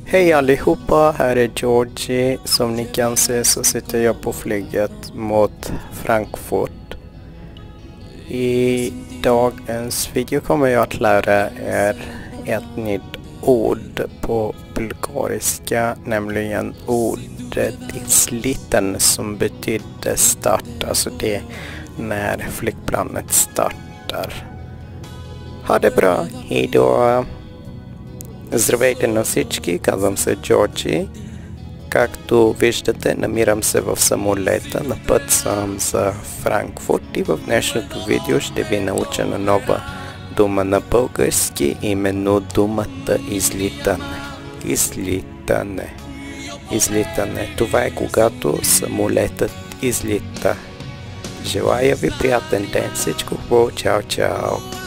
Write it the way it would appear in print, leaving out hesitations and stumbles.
Hej allihopa, här är Georgie. Som ni kan se så sitter jag på flyget mot Frankfurt. I dagens video kommer jag att lära er ett nytt ord på bulgariska, nämligen ordet isliten som betyder start, alltså det när flygplanet startar. Ha det bra, hejdå! Здравейте на всички, казвам се Джорджи. Както виждате, намирам се в самолета, на път съм за Франкфурт и в днешното видео ще ви науча на нова дума на български, именно думата излитане. Излитане. Това е когато самолетът излита. Желая ви приятен ден, всичко хубаво, чао!